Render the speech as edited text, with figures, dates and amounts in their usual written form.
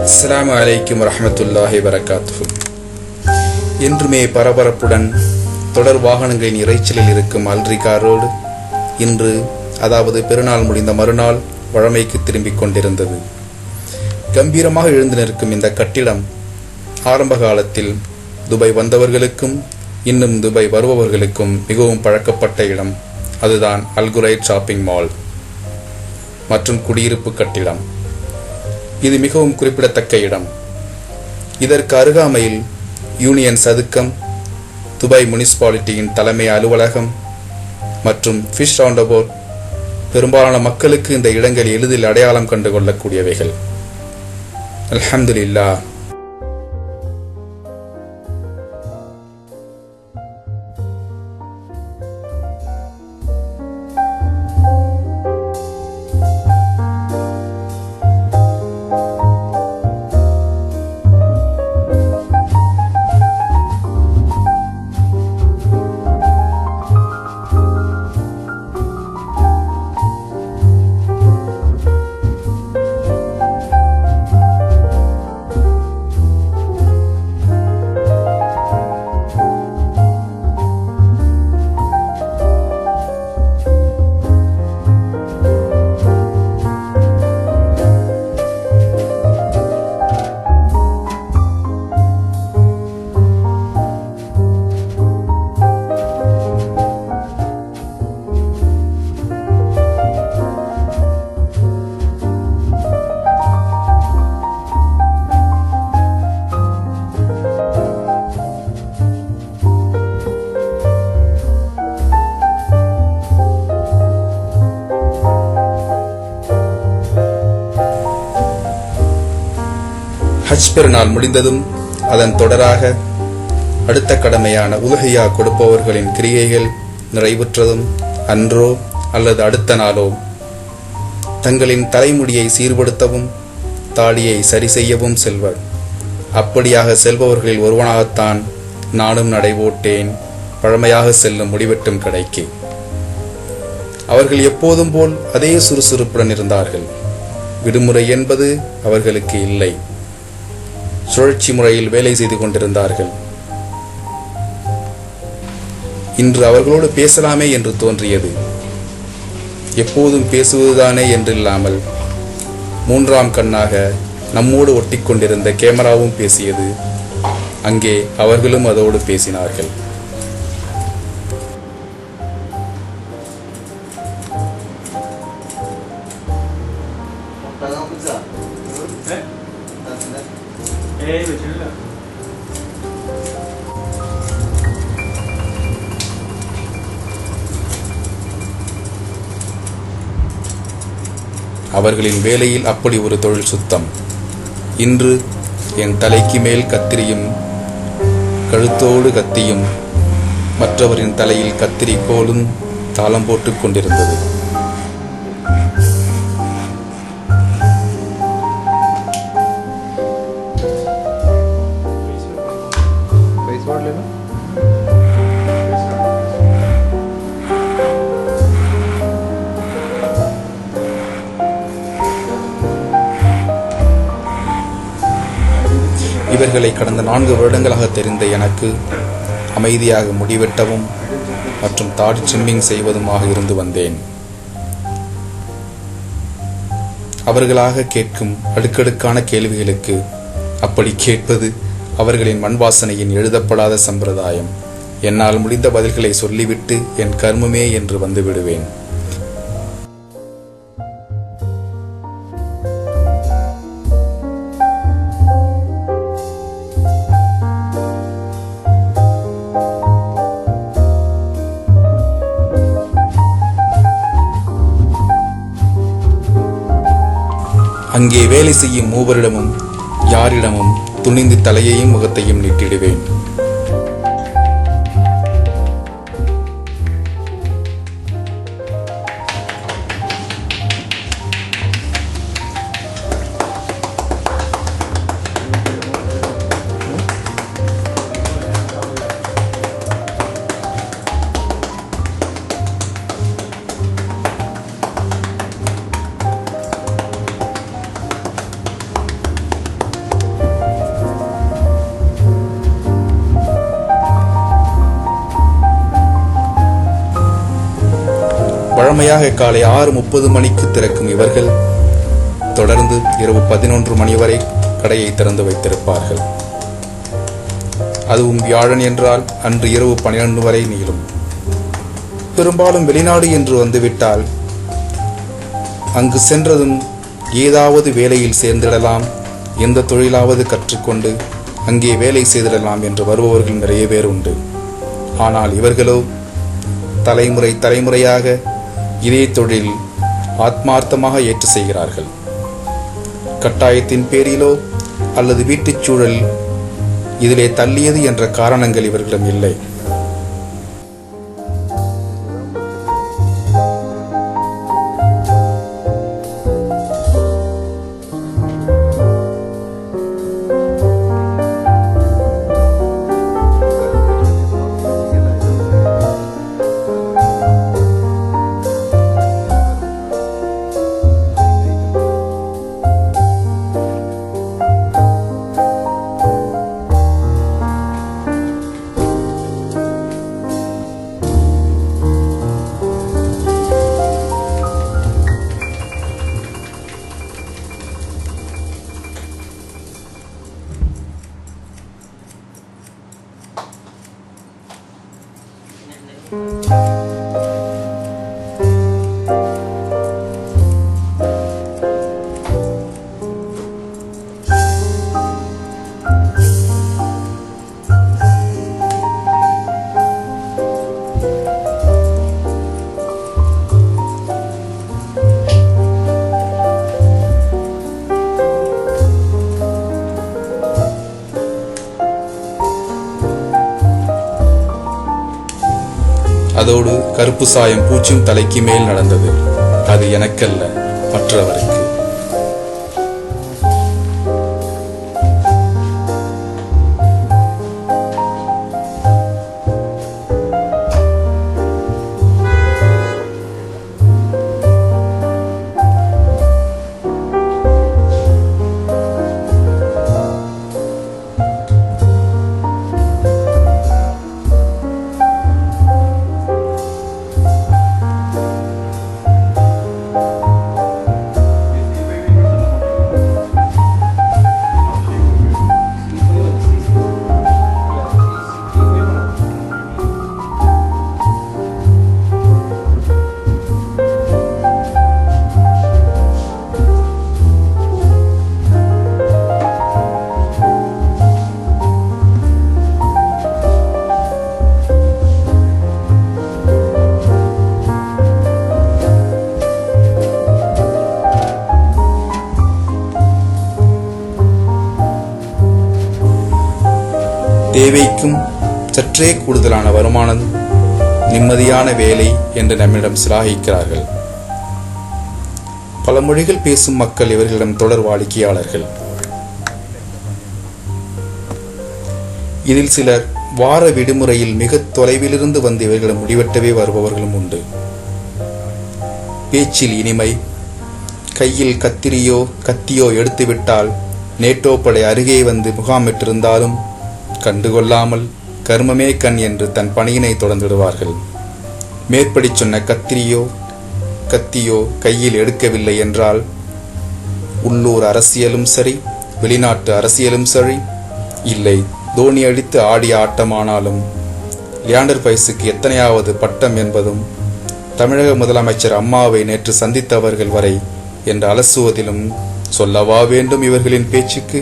அஸ்ஸலாமு அலைக்கும் வரஹ்மத்துல்லாஹி வபரகாத்துஹு. என்றுமே பரபரப்புடன் தொடர் வாகனங்களின் இறைச்சலில் இருக்கும் அல்ரிகாரோடு இன்று, அதாவது பெருநாள் முடிந்த மறுநாள், வழமைக்கு திரும்பிக் கொண்டிருந்தது. கம்பீரமாக எழுந்து நிற்கும் இந்த கட்டிடம் ஆரம்ப காலத்தில் துபாய் வந்தவர்களுக்கும் இன்னும் துபாய் வருபவர்களுக்கும் மிகவும் பழக்கப்பட்ட இடம். அதுதான் அல்குரைட் ஷாப்பிங் மால் மற்றும் குடியிருப்பு கட்டிடம். இது மிகவும் குறிப்பிடத்தக்க இடம். இதற்கு அருகாமையில் யூனியன் சதுக்கம், துபாய் முனிசிபாலிட்டியின் தலைமை அலுவலகம் மற்றும் ஃபிஷ் ரவுண்டபோட் பெரும்பாலான மக்களுக்கு இந்த இடங்கள் எளிதில் அடையாளம் கண்டு கொள்ளக்கூடியவைகள். அல்ஹம்துலில்லாஹ். ஹஜ் பெருநாள் முடிந்ததும் அதன் தொடராக அடுத்த கடமையான உலஹியா கொடுப்பவர்களின் கிரியைகள் நிறைவுற்றதும் அன்றோ அல்லது அடுத்த நாளோ தங்களின் தலைமுடியை சீர்படுத்தவும் தாடியை சரி செய்யவும் செல்வர். அப்படியாக செல்பவர்களில் ஒருவனாகத்தான் நானும் நடைபோட்டேன் பழமையாக செல்லும் முடிவெட்டும் கடைக்கு. அவர்கள் எப்போதும் போல் அதே சுறுசுறுப்புடன் இருந்தார்கள். விடுமுறை என்பது அவர்களுக்கு இல்லை. சுழற்சி முறையில் வேலை செய்து கொண்டிருந்தார்கள். இன்று அவர்களோடு பேசலாமே என்று தோன்றியது. எப்போதும் பேசுவதுதானே என்றில்லாமல் மூன்றாம் கண்ணாக நம்மோடு ஒட்டி கொண்டிருந்த கேமராவும் பேசியது. அங்கே அவர்களும் அதோடு பேசினார்கள். அவர்களின் வேலையில் அப்படி ஒரு தொழில் சுத்தம். இன்று என் தலைக்கு மேல் கத்திரியும் கழுத்தோடு கத்தியும் மற்றவரின் தலையில் கத்திரி கோலும் தாளம் போட்டுக் கொண்டிருந்தது. இவர்களை கடந்த 4 வருடங்களாக தெரிந்த எனக்கு அமைதியாக முடிவெட்டவும் மற்றும் தாடி ட்ரிம்மிங் செய்வதுமாக இருந்து வந்தேன். அவர்களாக கேட்கும் அடுக்கடுக்கான கேள்விகளுக்கு அப்படி கேட்பது அவர்களின் மண் வாசனையின் எழுதப்படாத சம்பிரதாயம். என்னால் முடிந்த பதில்களை சொல்லிவிட்டு என் கர்மமே என்று வந்து விடுவேன். அங்கே வேலை செய்யும் மூவரிடமும் யாரிடமும் துணிந்து தலையையும் முகத்தையும் நீட்டிடுவேன். வழமையாக காலை 6:30 மணிக்கு திறக்கும் இவர்கள் தொடர்ந்து இரவு 11 மணி வரை கடையை திறந்து வைத்திருப்பார்கள். அதுவும் வியாழன் என்றால் அன்று இரவு 12 வரை நீளும். பெரும்பாலும் வெளிநாடு என்று வந்துவிட்டால் அங்கு சென்றதும் ஏதாவது வேலையில் சேர்ந்திடலாம், எந்த தொழிலாவது கற்றுக்கொண்டு அங்கே வேலை செய்திடலாம் என்று வருபவர்கள் நிறைய பேர் உண்டு. ஆனால் இவர்களோ தலைமுறையாக இதே தொழில் ஆத்மார்த்தமாக ஏற்று செய்கிறார்கள். கட்டாயத்தின் பேரிலோ அல்லது வீட்டுச் சூழல் இதிலே தள்ளியது என்ற காரணங்கள் இவர்களிடம் இல்லை. அதோடு கருப்பு சாயம் பூச்சும் தலைக்கு மேல் நடந்தது. அது எனக்கல்ல, மற்றவருக்கு. தேவைக்கும் சற்றே கூடுதலான வருமானம், நிம்மதியான வேலை என்று நம்மிடம் சிலாகிக்கிறார்கள். பல மொழிகள் பேசும் மக்கள் இவர்களிடம் தொடர் வாடிக்கையாளர்கள். இதில் சிலர் வார விடுமுறையில் மிக தொலைவிலிருந்து வந்து இவர்களிடம் முடிவெட்டவே வருபவர்களும் உண்டு. பேச்சில் இனிமை, கையில் கத்தியோ எடுத்துவிட்டால் நேட்டோ படை அருகே வந்து முகாமிட்டிருந்தாலும் கண்டுகொள்ளாமல் கர்மமே கண் என்று தன் பணியினை தொடர்ந்திடுவார்கள். மேற்படி சொன்ன கத்தியோ கையில் எடுக்கவில்லை என்றால் உள்ளூர் அரசியலும் சரி, வெளிநாட்டு அரசியலும் சரி, இல்லை தோனி அடித்து ஆடிய ஆட்டமானாலும் லியாண்டர் பைஸுக்கு எத்தனையாவது பட்டம் என்பதும் தமிழக முதலமைச்சர் அம்மாவை நேற்று சந்தித்தவர்கள் வரை என்று அலசுவதிலும் சொல்லவா வேண்டும் இவர்களின் பேச்சுக்கு.